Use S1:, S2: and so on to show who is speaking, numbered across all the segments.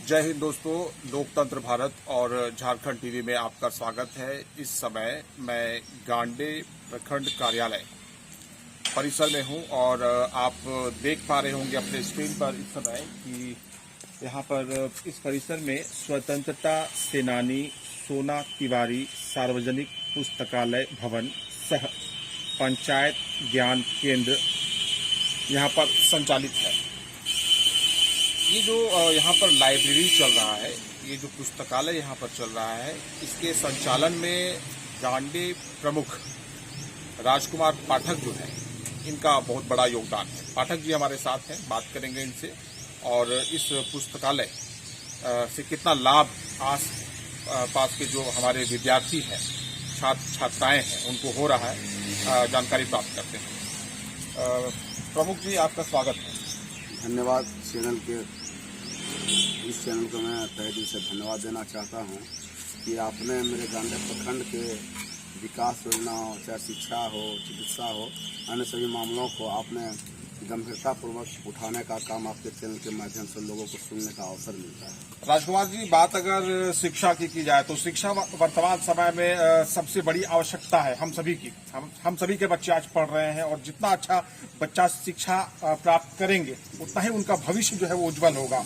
S1: जय हिंद दोस्तों, लोकतंत्र भारत और झारखंड टीवी में आपका स्वागत है। इस समय मैं गांडे प्रखंड कार्यालय परिसर में हूं और आप देख पा रहे होंगे अपने स्क्रीन पर इस समय कि यहां पर इस परिसर में स्वतंत्रता सेनानी सोना तिवारी सार्वजनिक पुस्तकालय भवन सह पंचायत ज्ञान केंद्र यहां पर संचालित है। ये जो यहाँ पर लाइब्रेरी चल रहा है, ये जो पुस्तकालय यहाँ पर चल रहा है, इसके संचालन में गांडे प्रमुख राजकुमार पाठक जो है, इनका बहुत बड़ा योगदान है। पाठक जी हमारे साथ हैं, बात करेंगे इनसे और इस पुस्तकालय से कितना लाभ आस पास के जो हमारे विद्यार्थी हैं, छात्र छात्राएं हैं, उनको हो रहा है, जानकारी प्राप्त करते हैं। प्रमुख जी, आपका स्वागत है।
S2: धन्यवाद। इस चैनल को मैं तहे दिल से धन्यवाद देना चाहता हूं कि आपने मेरे गांडे प्रखंड के विकास योजना हो, चाहे शिक्षा हो, चिकित्सा हो, अन्य सभी मामलों को आपने गंभीरतापूर्वक उठाने का काम आपके चैनल के माध्यम से लोगों को सुनने का अवसर मिलता है।
S1: राजकुमार जी, बात अगर शिक्षा की जाए तो शिक्षा वर्तमान समय में सबसे बड़ी आवश्यकता है हम सभी की। हम सभी के बच्चे आज पढ़ रहे हैं और जितना अच्छा बच्चा शिक्षा प्राप्त करेंगे उतना ही उनका भविष्य जो है वो उज्जवल होगा।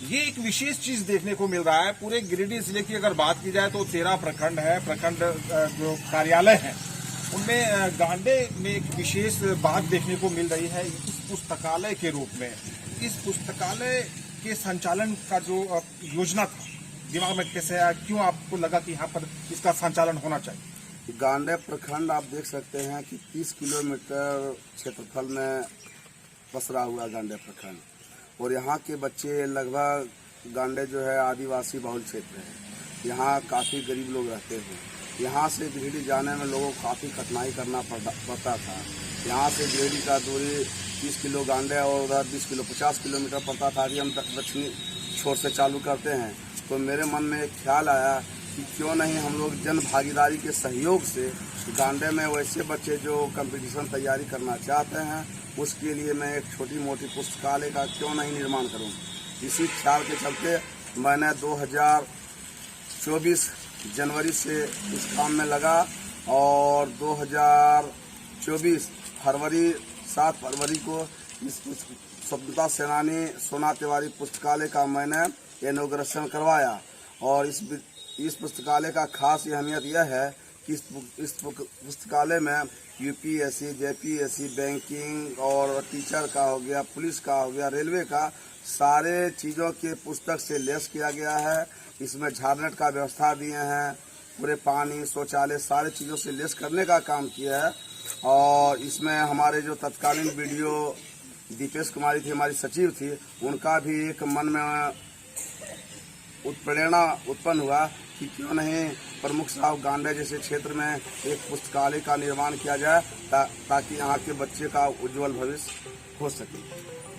S1: ये एक विशेष चीज देखने को मिल रहा है। पूरे गिरिडीह जिले की अगर बात की जाए तो 13 प्रखंड है, प्रखंड जो कार्यालय है उनमें गांडे में एक विशेष बात देखने को मिल रही है। इस पुस्तकालय के रूप में, इस पुस्तकालय के संचालन का जो योजना था, दिमाग में कैसे आया, क्यों आपको लगा कि यहाँ पर इसका संचालन होना चाहिए?
S2: गांडे प्रखंड आप देख सकते हैं कि 30 किलोमीटर क्षेत्रफल में पसरा हुआ गांडे प्रखंड और यहाँ के बच्चे लगभग गांडे जो है आदिवासी बहुल क्षेत्र है। यहाँ काफ़ी गरीब लोग रहते हैं। यहाँ से गिरिडीह जाने में लोगों को काफ़ी कठिनाई करना पड़ता था। यहाँ से गिरिडीह का दूरी 30 किलो गांडे और उधर 20 किलो 50 किलोमीटर पड़ता था। अभी हम दक्षिणी छोर से चालू करते हैं तो मेरे मन में एक ख्याल आया कि क्यों नहीं हम लोग जन भागीदारी के सहयोग से गांडे में वैसे बच्चे जो कंपटीशन तैयारी करना चाहते हैं, उसके लिए मैं एक छोटी मोटी पुस्तकालय का क्यों नहीं निर्माण करूँ। इसी ख्याल के चलते मैंने 2024 जनवरी से इस काम में लगा और 2024 फरवरी 7 फरवरी को इस स्वतंत्रता सेनानी सोना तिवारी पुस्तकालय का मैंने इनॉग्रेशन करवाया। और इस पुस्तकालय का खास अहमियत यह है कि इस पुस्तकालय में यूपीएससी, जेपीएससी, बैंकिंग और टीचर का हो गया, पुलिस का हो गया, रेलवे का, सारे चीज़ों के पुस्तक से लेस किया गया है। इसमें झारनेट का व्यवस्था दिए हैं, पूरे पानी, शौचालय, सारे चीज़ों से लेस करने का काम किया है। और इसमें हमारे जो तत्कालीन वीडियो दीपेश कुमारी थी, हमारी सचिव थी, उनका भी एक मन में प्रेरणा उत्पन्न हुआ कि क्यों नहीं प्रमुख साहब गांडे जैसे क्षेत्र में एक पुस्तकालय का निर्माण किया जाए ताकि यहाँ के बच्चे का उज्जवल भविष्य हो सके।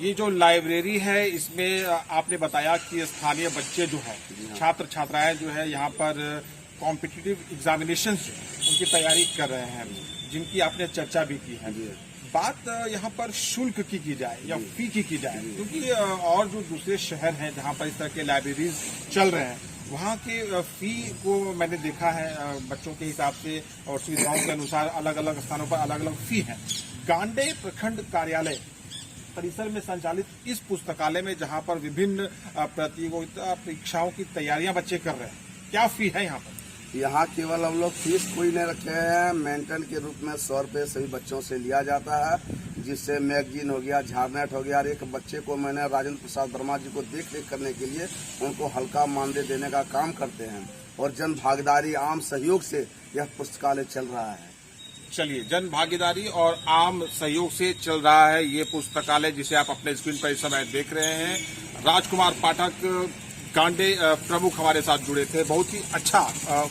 S1: ये जो लाइब्रेरी है, इसमें आपने बताया कि स्थानीय बच्चे जो है, छात्र छात्राएं जो है यहाँ पर कॉम्पिटिटिव एग्जामिनेशन उनकी तैयारी कर रहे हैं, जिनकी आपने चर्चा भी की है। बात यहाँ पर शुल्क की जाए या फी की जाए, क्योंकि और जो दूसरे शहर हैं जहाँ पर इस तरह के लाइब्रेरीज चल रहे हैं, वहाँ के फी को मैंने देखा है बच्चों के हिसाब से और सुविधाओं के अनुसार अलग अलग स्थानों पर अलग अलग फी है। गांडे प्रखंड कार्यालय परिसर में संचालित इस पुस्तकालय में जहाँ पर विभिन्न प्रतियोगिता परीक्षाओं की तैयारियां बच्चे कर रहे हैं, क्या फी है यहाँ पर?
S2: यहाँ केवल हम लोग फीस कोई नहीं रखे हैं। मेंटन के रूप में 100 रुपये सभी बच्चों से लिया जाता है, जिससे मैगजीन हो गया, झारनेट हो गया। और एक बच्चे को मैंने राजेंद्र प्रसाद वर्मा जी को देख रेख करने के लिए उनको हल्का मानदेय देने का काम करते हैं और जन भागीदारी आम सहयोग से यह पुस्तकालय चल रहा है।
S1: चलिए, जन भागीदारी और आम सहयोग से चल रहा है ये पुस्तकालय, जिसे आप अपने स्क्रीन पर इस समय देख रहे हैं। राजकुमार पाठक गांडे प्रमुख हमारे साथ जुड़े थे। बहुत ही अच्छा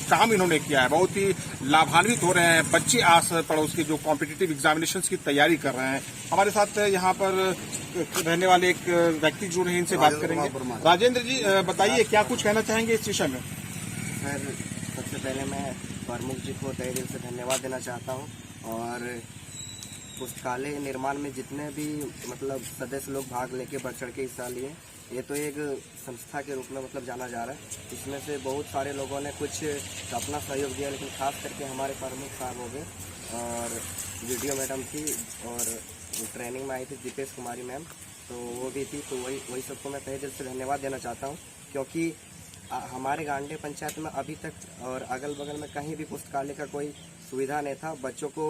S1: काम इन्होंने किया है, बहुत ही लाभान्वित हो रहे हैं बच्चे आस पड़ोस के जो कॉम्पिटिटिव एग्जामिनेशंस की तैयारी कर रहे हैं। हमारे साथ यहाँ पर रहने वाले एक व्यक्ति जुड़े हैं, इनसे बात करेंगे। राजेंद्र जी, बताइए क्या कुछ कहना चाहेंगे इस विषय में?
S3: सर, सबसे पहले मैं प्रमुख जी को तहे दिल से धन्यवाद देना चाहता हूँ और पुस्तकालय निर्माण में जितने भी मतलब सदस्य लोग भाग लेके बढ़ चढ़ के हिस्सा लिए, ये तो एक संस्था के रूप में मतलब जाना जा रहा है। इसमें से बहुत सारे लोगों ने कुछ अपना सहयोग दिया, लेकिन खास करके हमारे प्रमुख साहब हो गए और वीडियो मैडम थी और ट्रेनिंग में आई थी दीपेश कुमारी मैम, तो वो भी थी। तो वही सबको मैं तहे दिल से धन्यवाद देना चाहता हूँ, क्योंकि हमारे गांडे पंचायत में अभी तक और अगल बगल में कहीं भी पुस्तकालय का कोई सुविधा नहीं था। बच्चों को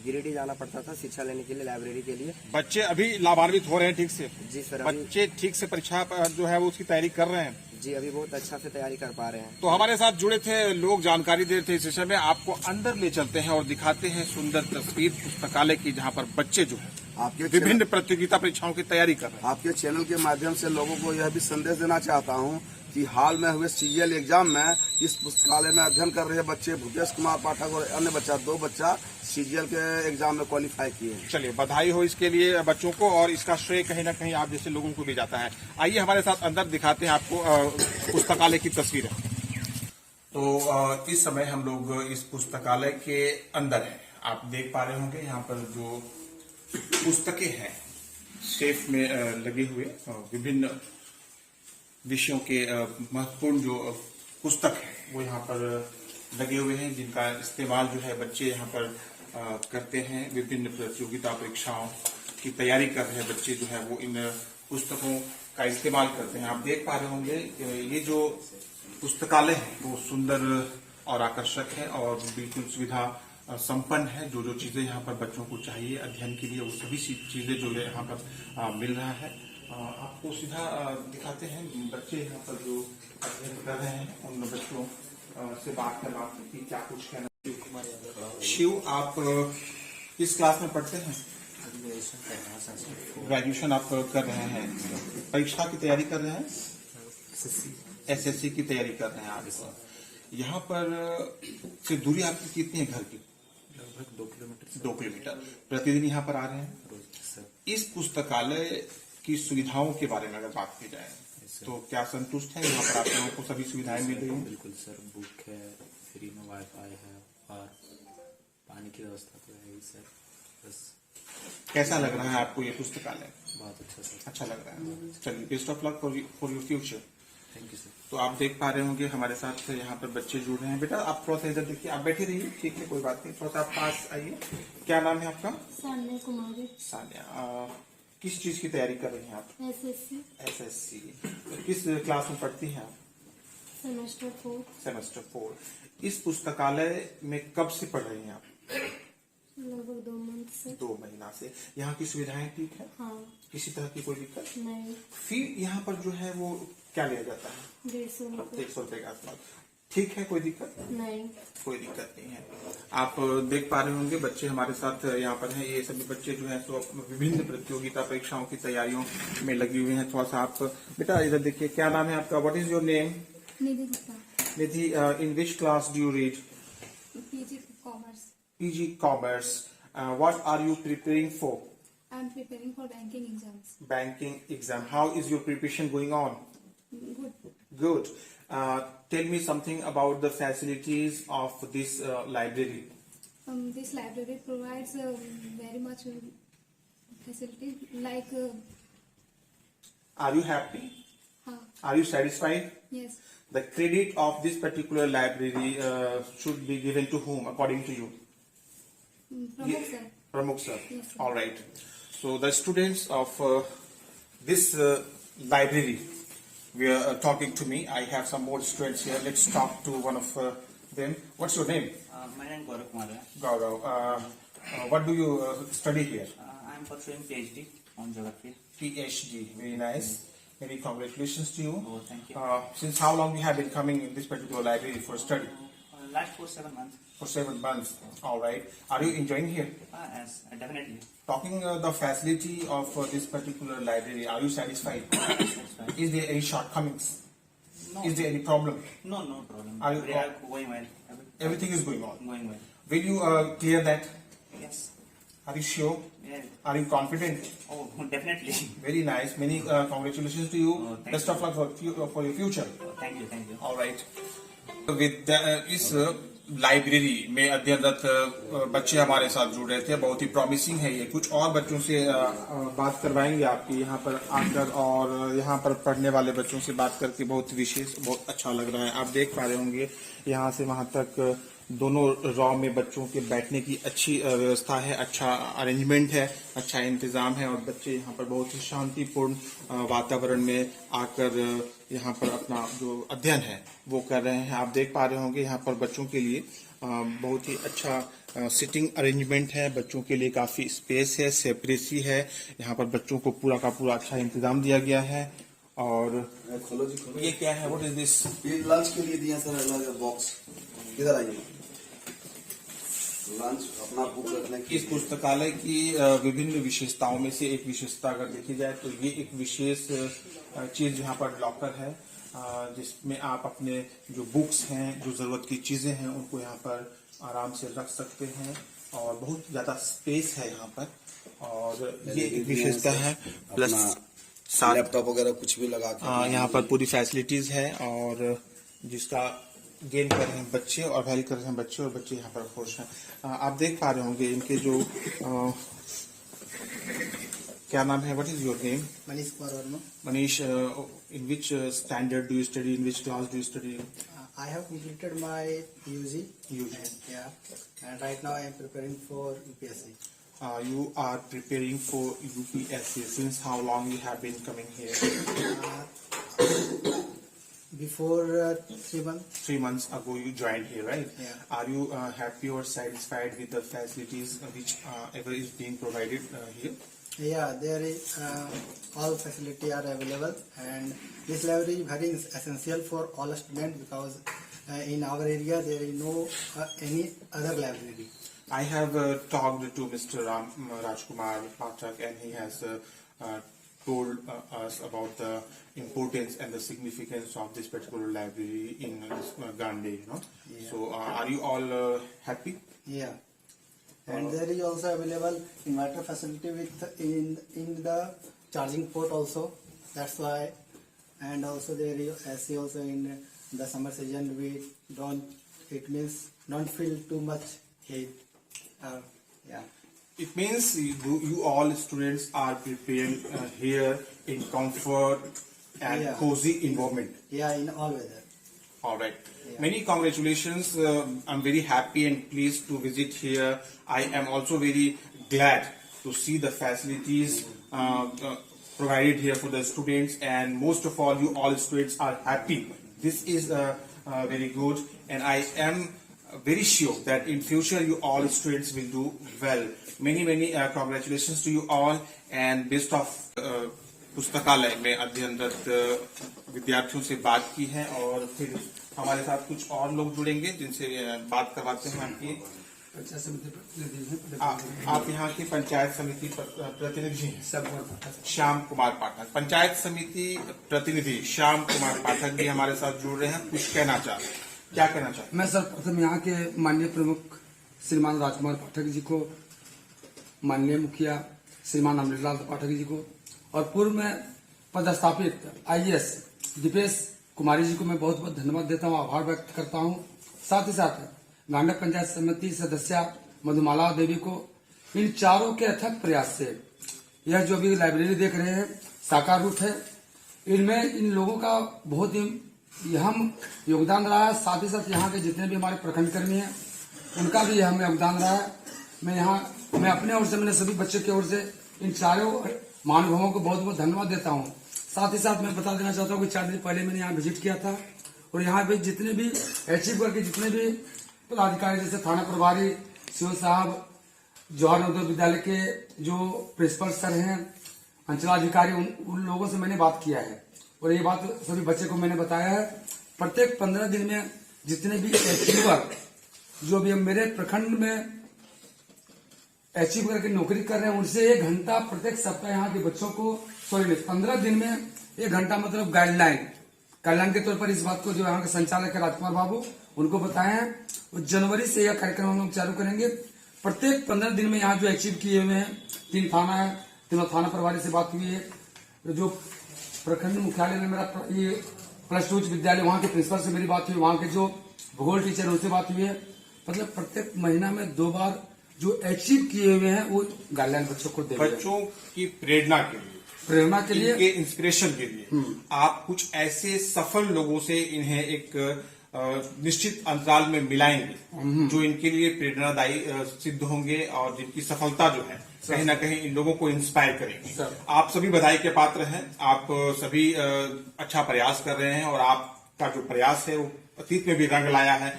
S3: गिरिडीह जाना पड़ता था शिक्षा लेने के लिए, लाइब्रेरी के लिए।
S1: बच्चे अभी लाभान्वित हो रहे हैं ठीक से?
S3: जी सर,
S1: बच्चे ठीक से परीक्षा जो है वो उसकी तैयारी कर रहे हैं?
S3: जी अभी बहुत अच्छा से तैयारी कर पा रहे हैं।
S1: तो हमारे साथ जुड़े थे लोग, जानकारी दे रहे थे इस विषय में। आपको अंदर ले चलते हैं और दिखाते हैं सुंदर तस्वीर पुस्तकालय की, जहाँ पर बच्चे जो है
S2: आपके
S1: विभिन्न प्रतियोगिता परीक्षाओं की तैयारी कर रहे हैं।
S2: आपके चैनल के माध्यम से लोगों को यह भी संदेश देना चाहता हूं कि हाल में हुए सीजीएल एग्जाम में इस पुस्तकालय में अध्ययन कर रहे बच्चे भूपेश कुमार पाठक और अन्य बच्चा 2 बच्चा सीजीएल के एग्जाम में क्वालिफाई किए हैं।
S1: चलिए बधाई हो इसके लिए बच्चों को, और इसका श्रेय कहीं ना कहीं आप जैसे लोगों को भी जाता है। आइए हमारे साथ अंदर दिखाते हैं आपको पुस्तकालय की तस्वीरें। तो इस समय हम लोग इस पुस्तकालय के अंदर हैं। आप देख पा रहे होंगे यहाँ पर जो पुस्तकें हैं शेल्फ में लगे हुए विभिन्न विषयों के महत्वपूर्ण जो पुस्तक है वो यहाँ पर लगे हुए हैं, जिनका इस्तेमाल जो है बच्चे यहाँ पर करते हैं। विभिन्न प्रतियोगिता परीक्षाओं की तैयारी कर रहे बच्चे जो है वो इन पुस्तकों का इस्तेमाल करते हैं। आप देख पा रहे होंगे ये जो पुस्तकालय है वो सुंदर और आकर्षक है और बिल्कुल सुविधा संपन्न है। जो जो चीजें यहाँ पर बच्चों को चाहिए अध्ययन के लिए वो सभी चीजें जो है यहाँ पर मिल रहा है। आपको सीधा दिखाते हैं बच्चे यहाँ पर जो अध्ययन कर रहे हैं उन बच्चों से बात करना कि क्या कुछ कहना। शिव, आप किस क्लास में पढ़ते हैं? ग्रेजुएशन आप कर रहे हैं, परीक्षा की तैयारी कर रहे हैं? एसएससी की तैयारी कर रहे हैं आप। यहाँ पर से दूरी आपकी कितनी है घर की?
S4: लगभग 2 किलोमीटर।
S1: 2 किलोमीटर। प्रतिदिन यहाँ पर आ रहे हैं? इस पुस्तकालय की सुविधाओं के बारे में अगर बात की जाए तो क्या संतुष्ट है? यहाँ पर आप लोगों को सभी सुविधाएं मिल रही हैं?
S4: बिल्कुल सर, बुक है, फ्री में वाईफाई है और पानी की व्यवस्था तो है ही सर। बस।
S1: कैसा लग रहा है आपको ये पुस्तकालय?
S4: बहुत अच्छा सर।
S1: अच्छा लग रहा है। चलिए, best of luck for your future.
S4: Thank you sir.
S1: तो आप देख पा रहे होंगे हमारे साथ यहाँ पर बच्चे जुड़ रहे हैं। बेटा आप थोड़ा सा इधर देखिए, आप बैठे रहिए, ठीक है, कोई बात नहीं, थोड़ा सा आप पास आइए। क्या नाम है आपका?
S5: सान्या कुमारी।
S1: सान्या, किस चीज की तैयारी कर रही हैं आप?
S5: एसएससी।
S1: एसएससी। किस क्लास में पढ़ती हैं आप?
S5: सेमेस्टर 4।
S1: सेमेस्टर 4। इस पुस्तकालय में कब से पढ़ रही हैं आप?
S5: लगभग 2 मंथ से।
S1: 2 महीना से। यहाँ की सुविधाएं ठीक है?
S5: हाँ।
S1: किसी तरह की कोई दिक्कत
S5: नहीं।
S1: फी यहाँ पर जो है वो क्या लिया जाता है?
S5: 150 रुपये।
S1: 100 रुपए के आसपास। ठीक है, कोई दिक्कत
S5: नहीं।
S1: कोई दिक्कत नहीं है। आप देख पा रहे होंगे बच्चे हमारे साथ यहाँ पर हैं। ये सभी बच्चे जो है सो विभिन्न प्रतियोगिता परीक्षाओं की तैयारियों में लगी हुई हैं। थोड़ा सा आप बेटा इधर देखिए, क्या नाम है आपका? What is your name?
S5: Nidhi Gupta.
S1: Nidhi, in which class do you read?
S5: PG commerce.
S1: PG Commerce. What are you preparing for?
S5: I am preparing for banking exams.
S1: Banking exam. How is your preparation going on?
S5: Good.
S1: Good. Tell me something about the facilities of this library.
S5: This library provides very much facility like.
S1: Are you happy? Are you satisfied?
S5: Yes.
S1: The credit of this particular library should be given to whom, according to you?
S5: Pramukh sir.
S1: Pramukh sir.
S5: Yes, sir.
S1: All right. So the students of this library were talking to me. I have some more students here. Let's talk to one of them. What's your name?
S6: My name is Gaurav Kumar.
S1: Gaurav. What do you study here?
S6: I am pursuing PhD on geography.
S1: PhD. Very nice. Many congratulations to you.
S6: Oh, thank you.
S1: Since how long you have been coming in this particular library for study?
S6: Last for 7 months.
S1: For 7 months. All right. Are you enjoying here?
S6: Yes, definitely.
S1: Talking the facility of this particular library, are you satisfied?
S6: Satisfied.
S1: Is there any shortcomings?
S6: No.
S1: Is there any problem?
S6: No problem.
S1: Are you-
S6: We are going well.
S1: Everything is going on.
S6: Going well.
S1: Will you clear that?
S6: Yes.
S1: Are you sure?
S6: Yeah.
S1: Are you confident?
S6: Oh, definitely.
S1: Very nice. Many congratulations to you.
S6: Oh, thank
S1: Best of luck for your future.
S6: Thank you.
S1: All right. With इस library में अध्ययनरत बच्चे हमारे साथ जुड़ रहे थे। बहुत ही प्रॉमिसिंग है ये। कुछ और बच्चों से बात करवाएंगे आपकी यहाँ पर आकर, और यहाँ पर पढ़ने वाले बच्चों से बात करके बहुत विशेष, बहुत अच्छा लग रहा है। आप देख पा रहे होंगे यहाँ से वहाँ तक दोनों रॉ में बच्चों के बैठने की अच्छी व्यवस्था है, अच्छा अरेंजमेंट है, अच्छा इंतजाम है, और बच्चे यहाँ पर बहुत ही शांतिपूर्ण वातावरण में आकर यहाँ पर अपना जो अध्ययन है वो कर रहे हैं। आप देख पा रहे होंगे यहाँ पर बच्चों के लिए बहुत ही अच्छा सिटिंग अरेंजमेंट है, बच्चों के लिए काफी स्पेस है, सेपरेसी है। यहाँ पर बच्चों को पूरा का पूरा अच्छा इंतजाम दिया गया है। और
S2: खोलो जी खोलो।
S1: ये क्या है, व्हाट इज दिस?
S2: ये लंच के लिए दिया सर, अलग बॉक्स। इधर आइए। लंच अपना बुक रखने की।
S1: इस पुस्तकालय की विभिन्न विशेषताओं में से एक विशेषता अगर देखी जाए तो ये एक विशेष चीज यहाँ पर लॉकर है, जिसमें आप अपने जो बुक्स हैं, जो जरूरत की चीजें हैं, उनको यहाँ पर आराम से रख सकते हैं, और बहुत ज्यादा स्पेस है यहाँ पर। और ये एक विशेषता है। प्लस साथ
S2: लैपटॉप वगैरह कुछ भी लगा के
S1: यहाँ पर पूरी फैसिलिटीज है, और जिसका गेन कर रहे हैं बच्चे और वैल्यू कर रहे हैं बच्चे, और बच्चे यहाँ पर खुश हैं। आप देख पा रहे होंगे इनके जो क्या नाम है, what is your name?
S7: Manish Kumar Verma.
S1: Manish, in which standard do you study? In which class do you study?
S7: I have completed my UG.
S1: UG.
S7: And right now I am preparing for UPSC.
S1: You are preparing for UPSC. Since how long you have been coming here?
S7: Before 3 months.
S1: 3 months ago you joined here, right?
S7: Yeah.
S1: Are you happy or satisfied with the facilities which ever is being provided here?
S7: Yeah, there is all facility are available, and this library is very essential for all students because in our area there is no any other library.
S1: I have talked to Mr. Rajkumar Pathak, and he has told us about the importance and the significance of this particular library in Gandhi. You know,
S7: Yeah.
S1: so are you all happy?
S7: Yeah. And there is also available inverter facility with in the charging port also. That's why, and also there is AC also in the summer season. We don't feel too much heat. Yeah.
S1: It means you all students are prepared here in comfort and
S7: Yeah.
S1: cozy environment.
S7: Yeah, in all weather.
S1: All right.
S7: Yeah.
S1: Many congratulations. I'm very happy and pleased to visit here. I am also very glad to see the facilities provided here for the students, and most of all, you all students are happy. This is very good, and I am very sure that in future you all students will do well. Many congratulations to you all, and best of पुस्तकालय में अध्ययनरत विद्यार्थियों से बात की है, और फिर हमारे साथ कुछ और लोग जुड़ेंगे जिनसे बात करवाते हैं आपकी। आप यहाँ की पंचायत समिति प्रतिनिधि हैं श्याम कुमार पाठक। पंचायत समिति प्रतिनिधि श्याम कुमार पाठक भी हमारे साथ जुड़ रहे हैं। कुछ कहना क्या कहना चाहते?
S8: मैं सर प्रथम यहाँ के माननीय प्रमुख श्रीमान राजकुमार पाठक जी को, माननीय मुखिया श्रीमान अमृतलाल पाठक जी को, और पूर्व में पदस्थापित IAS दीपेश कुमारी जी को मैं बहुत बहुत धन्यवाद देता हूँ, आभार व्यक्त करता हूँ। साथ ही साथ गांडक पंचायत समिति सदस्य मधुमाला देवी को, इन चारों के अथक प्रयास से यह जो भी लाइब्रेरी देख रहे हैं साकार रूप है। इनमें इन लोगों का बहुत ही अहम योगदान रहा है। साथ ही साथ यहाँ के जितने भी हमारे प्रखंड कर्मी हैं उनका भी अहम योगदान रहा है। मैं अपने ओर से, मैंने सभी बच्चों की ओर से इन चारों महानुभावों को बहुत बहुत धन्यवाद देता हूँ। साथ ही साथ मैं बता देना चाहता हूँ कि 4 दिन पहले मैंने यहाँ विजिट किया था, और यहाँ पे जितने भी अचीव करके जितने भी पदाधिकारी, जैसे थाना प्रभारी सीओ साहब, जवाहर नवोदय विद्यालय के जो प्रिंसिपल सर हैं, अंचलाधिकारी, उन लोगों से मैंने बात किया है, और ये बात सभी बच्चे को मैंने बताया है। प्रत्येक 15 दिन में जितने भी अचीवर जो भी मेरे प्रखंड में अचीव करके नौकरी कर रहे हैं, उनसे 1 घंटा प्रत्येक सप्ताह यहाँ के बच्चों को 15 दिन में 1 घंटा मतलब गाइडलाइन के तौर पर इस बात को जो यहाँ के संचालक है राजकुमार बाबू, उनको बताए हैं। और जनवरी से यह कार्यक्रम हम लोग चालू करेंगे। प्रत्येक 15 दिन में यहाँ जो अचीव किए हुए हैं, 3 थाना है, तीनों थाना प्रभारी से बात हुई है, जो प्रखंड मुख्यालय में मेरा ये +2 विद्यालय, वहाँ के प्रिंसिपल से मेरी बात हुई, वहाँ के जो भूगोल टीचर उनसे बात हुई है, मतलब प्रत्येक महीना में 2 बार जो अचीव किए हुए हैं वो गाइडलाइन बच्चों को दे रहे हैं।
S1: बच्चों की प्रेरणा के लिए,
S8: प्रेरणा के लिए
S1: इनके इंस्पिरेशन के लिए आप कुछ ऐसे सफल लोगों से इन्हें एक निश्चित अंतराल में मिलाएंगे जो इनके लिए प्रेरणादायी सिद्ध होंगे और जिनकी सफलता जो है कहीं ना कहीं इन लोगों को इंस्पायर करेंगे। आप सभी बधाई के पात्र हैं। आप सभी अच्छा प्रयास कर रहे हैं और आपका जो प्रयास है वो अतीत में भी रंग लाया है,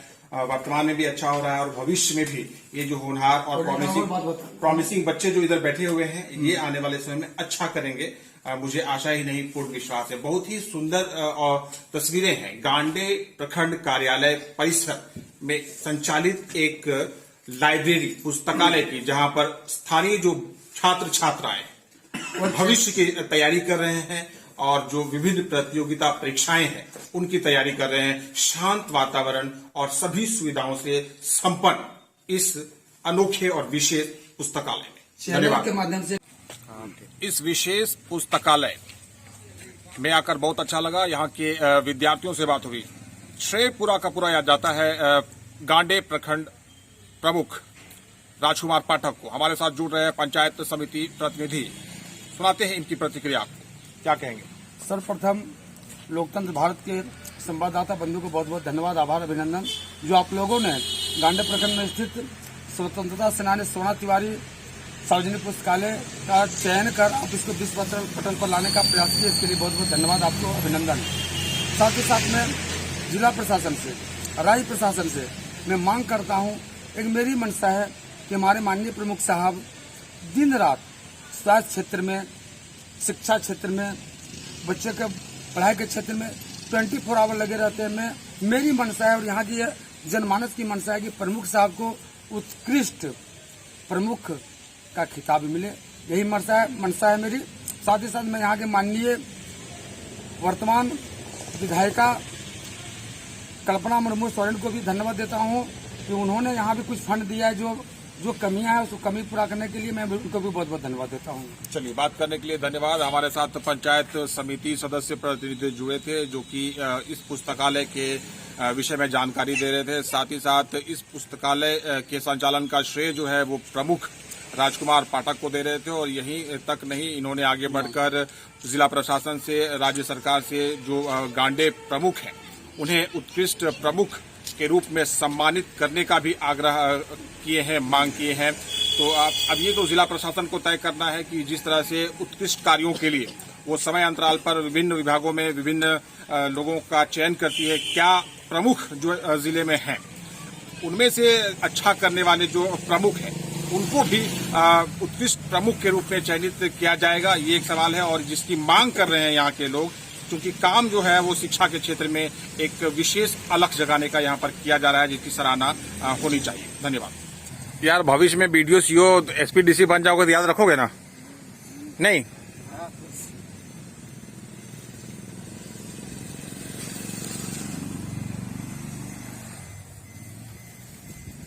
S1: वर्तमान में भी अच्छा हो रहा है और भविष्य में भी ये जो होनहार और प्रॉमिसिंग बच्चे जो इधर बैठे हुए हैं ये आने वाले समय में अच्छा करेंगे, मुझे आशा ही नहीं पूर्ण विश्वास है। बहुत ही सुंदर तस्वीरें हैं गांडे प्रखंड कार्यालय परिसर में संचालित एक लाइब्रेरी पुस्तकालय की, जहां पर स्थानीय जो छात्र छात्राएं भविष्य की तैयारी कर रहे हैं और जो विभिन्न प्रतियोगिता परीक्षाएं हैं उनकी तैयारी कर रहे हैं, शांत वातावरण और सभी सुविधाओं से संपन्न इस अनोखे और विशेष पुस्तकालय में। धन्यवाद
S8: के माध्यम से
S1: इस विशेष पुस्तकालय में आकर बहुत अच्छा लगा। यहाँ के विद्यार्थियों से बात हुई। श्रेय पूरा का पूरा याद जाता है गांडे प्रखंड प्रमुख राजकुमार पाठक को। हमारे साथ जुड़ रहे हैं पंचायत समिति प्रतिनिधि, सुनाते हैं इनकी प्रतिक्रिया। क्या कहेंगे?
S8: सर्वप्रथम लोकतंत्र भारत के संवाददाता बंधु को बहुत बहुत धन्यवाद, आभार, अभिनंदन जो आप लोगों ने गांडे प्रखंड में स्थित स्वतंत्रता सेनानी सोना तिवारी सार्वजनिक पुस्तकालय का चयन कर आप इसको विश्व पटल पर लाने का प्रयास किया, इसके लिए बहुत बहुत धन्यवाद, आपको अभिनंदन। साथ ही साथ मैं जिला प्रशासन से, राज्य प्रशासन से मैं मांग करता हूं, एक मेरी मंशा है कि हमारे माननीय प्रमुख साहब दिन रात स्वास्थ्य क्षेत्र में, शिक्षा क्षेत्र में, बच्चे के पढ़ाई के क्षेत्र में 24 आवर लगे रहते हैं। मेरी मंशा है और यहाँ की जनमानस की मंशा है कि प्रमुख साहब को उत्कृष्ट प्रमुख का खिताब मिले, यही मंशा है मेरी। साथ ही साथ मैं यहाँ के माननीय वर्तमान विधायिका कल्पना मुर्मू सोरेन को भी धन्यवाद देता हूँ कि उन्होंने यहाँ भी कुछ फंड दिया है, जो कमियां हैं उसको कमी पूरा करने के लिए मैं उनको भी बहुत बहुत धन्यवाद देता हूँ।
S1: चलिए, बात करने के लिए धन्यवाद। हमारे साथ पंचायत समिति सदस्य प्रतिनिधि जुड़े थे जो कि इस पुस्तकालय के विषय में जानकारी दे रहे थे। साथ ही साथ इस पुस्तकालय के संचालन का श्रेय जो है वो प्रमुख राजकुमार पाठक को दे रहे थे और यहीं तक नहीं, इन्होंने आगे बढ़कर जिला प्रशासन से, राज्य सरकार से जो गांडे प्रमुख हैं उन्हें उत्कृष्ट प्रमुख के रूप में सम्मानित करने का भी आग्रह किए हैं, मांग किए हैं। तो अब ये तो जिला प्रशासन को तय करना है कि जिस तरह से उत्कृष्ट कार्यों के लिए वो समय अंतराल पर विभिन्न विभागों में विभिन्न लोगों का चयन करती है, क्या प्रमुख जो जिले में हैं उनमें से अच्छा करने वाले जो प्रमुख हैं उनको भी उत्कृष्ट प्रमुख के रूप में चयनित किया जाएगा, ये एक सवाल है और जिसकी मांग कर रहे हैं यहाँ के लोग, क्योंकि काम जो है वो शिक्षा के क्षेत्र में एक विशेष अलख जगाने का यहाँ पर किया जा रहा है, जिसकी सराहना होनी चाहिए। धन्यवाद। यार, भविष्य में BDO CO SPDC बन जाओगे तो याद रखोगे ना? नहीं?